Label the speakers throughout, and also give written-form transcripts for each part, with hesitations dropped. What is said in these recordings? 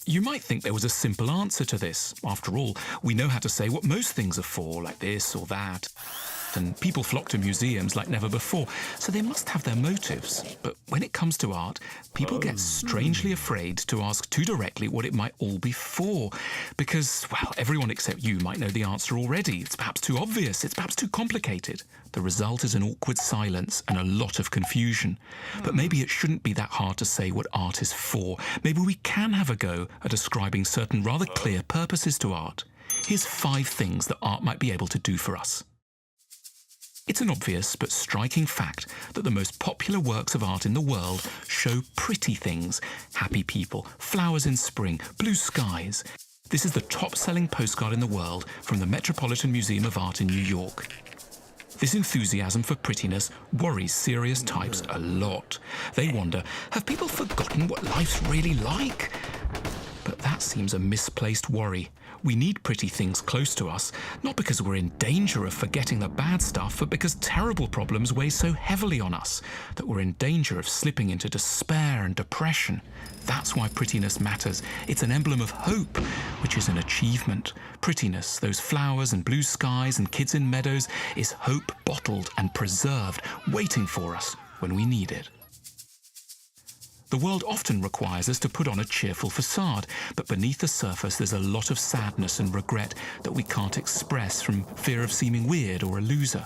Speaker 1: You might think there was a simple answer to this. After all, we know how to say what most things are for, like this or that. And people flock to museums like never before, so they must have their motives. But when it comes to art, people get strangely afraid to ask too directly what it might all be for. Because, well, everyone except you might know the answer already. It's perhaps too obvious, it's perhaps too complicated. The result is an awkward silence and a lot of confusion. But maybe it shouldn't be that hard to say what art is for. Maybe we can have a go at ascribing certain rather clear purposes to art. Here's 5 things that art might be able to do for us. It's an obvious but striking fact that the most popular works of art in the world show pretty things. Happy people, flowers in spring, blue skies. This is the top-selling postcard in the world from the Metropolitan Museum of Art in New York. This enthusiasm for prettiness worries serious types a lot. They wonder, have people forgotten what life's really like? But that seems a misplaced worry. We need pretty things close to us, not because we're in danger of forgetting the bad stuff, but because terrible problems weigh so heavily on us that we're in danger of slipping into despair and depression. That's why prettiness matters. It's an emblem of hope, which is an achievement. Prettiness, those flowers and blue skies and kids in meadows, is hope bottled and preserved, waiting for us when we need it. The world often requires us to put on a cheerful facade, but beneath the surface there's a lot of sadness and regret that we can't express from fear of seeming weird or a loser.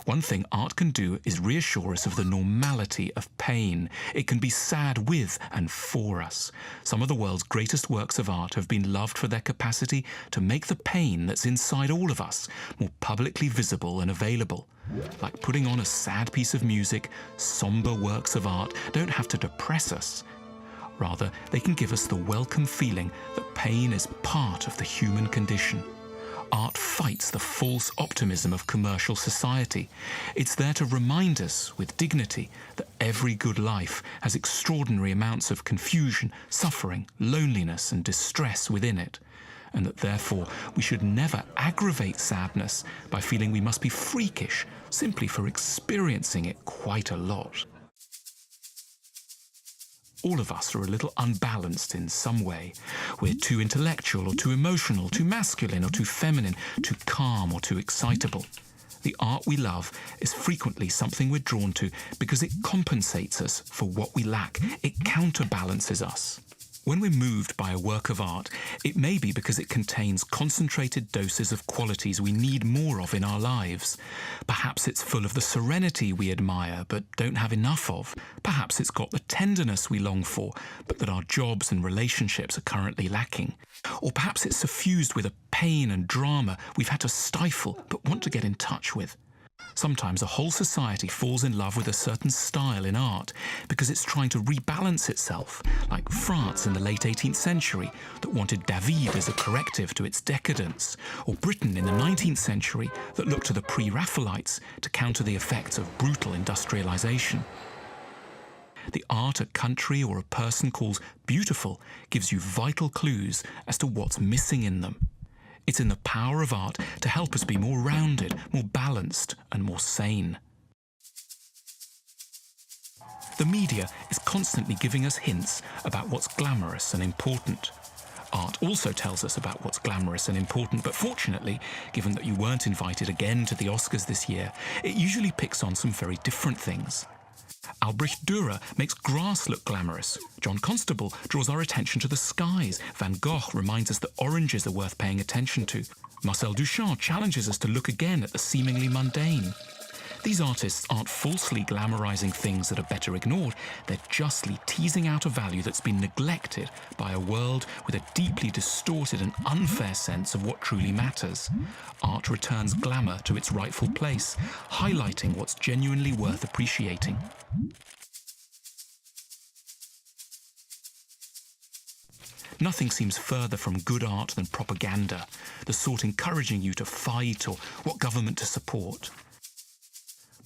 Speaker 1: One thing art can do is reassure us of the normality of pain. It can be sad with and for us. Some of the world's greatest works of art have been loved for their capacity to make the pain that's inside all of us more publicly visible and available. Like putting on a sad piece of music, somber works of art don't have to depress us. Rather, they can give us the welcome feeling that pain is part of the human condition. Art fights the false optimism of commercial society. It's there to remind us, with dignity, that every good life has extraordinary amounts of confusion, suffering, loneliness, and distress within it, and that therefore we should never aggravate sadness by feeling we must be freakish simply for experiencing it quite a lot. All of us are a little unbalanced in some way. We're too intellectual or too emotional, too masculine or too feminine, too calm or too excitable. The art we love is frequently something we're drawn to because it compensates us for what we lack. It counterbalances us. When we're moved by a work of art, it may be because it contains concentrated doses of qualities we need more of in our lives. Perhaps it's full of the serenity we admire but don't have enough of. Perhaps it's got the tenderness we long for, but that our jobs and relationships are currently lacking. Or perhaps it's suffused with a pain and drama we've had to stifle but want to get in touch with. Sometimes a whole society falls in love with a certain style in art because it's trying to rebalance itself, like France in the late 18th century that wanted David as a corrective to its decadence, or Britain in the 19th century that looked to the pre-Raphaelites to counter the effects of brutal industrialization. The art a country or a person calls beautiful gives you vital clues as to what's missing in them. It's in the power of art to help us be more rounded, more balanced, and more sane. The media is constantly giving us hints about what's glamorous and important. Art also tells us about what's glamorous and important, but fortunately, given that you weren't invited again to the Oscars this year, it usually picks on some very different things. Albrecht Dürer makes grass look glamorous. John Constable draws our attention to the skies. Van Gogh reminds us that oranges are worth paying attention to. Marcel Duchamp challenges us to look again at the seemingly mundane. These artists aren't falsely glamorizing things that are better ignored. They're justly teasing out a value that's been neglected by a world with a deeply distorted and unfair sense of what truly matters. Art returns glamour to its rightful place, highlighting what's genuinely worth appreciating. Nothing seems further from good art than propaganda, the sort encouraging you to fight or what government to support.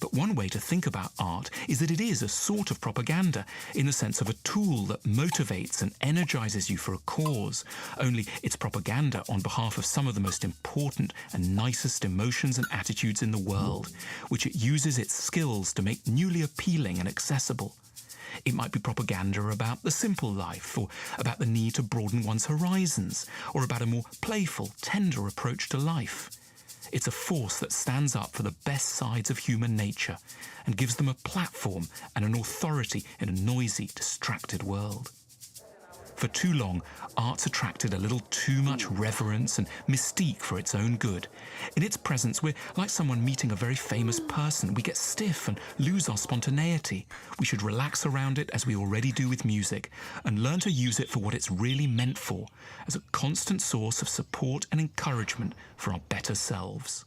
Speaker 1: But one way to think about art is that it is a sort of propaganda, in the sense of a tool that motivates and energizes you for a cause. Only it's propaganda on behalf of some of the most important and nicest emotions and attitudes in the world, which it uses its skills to make newly appealing and accessible. It might be propaganda about the simple life, or about the need to broaden one's horizons, or about a more playful, tender approach to life. It's a force that stands up for the best sides of human nature and gives them a platform and an authority in a noisy, distracted world. For too long, art's attracted a little too much reverence and mystique for its own good. In its presence, we're like someone meeting a very famous person. We get stiff and lose our spontaneity. We should relax around it as we already do with music and learn to use it for what it's really meant for, as a constant source of support and encouragement for our better selves.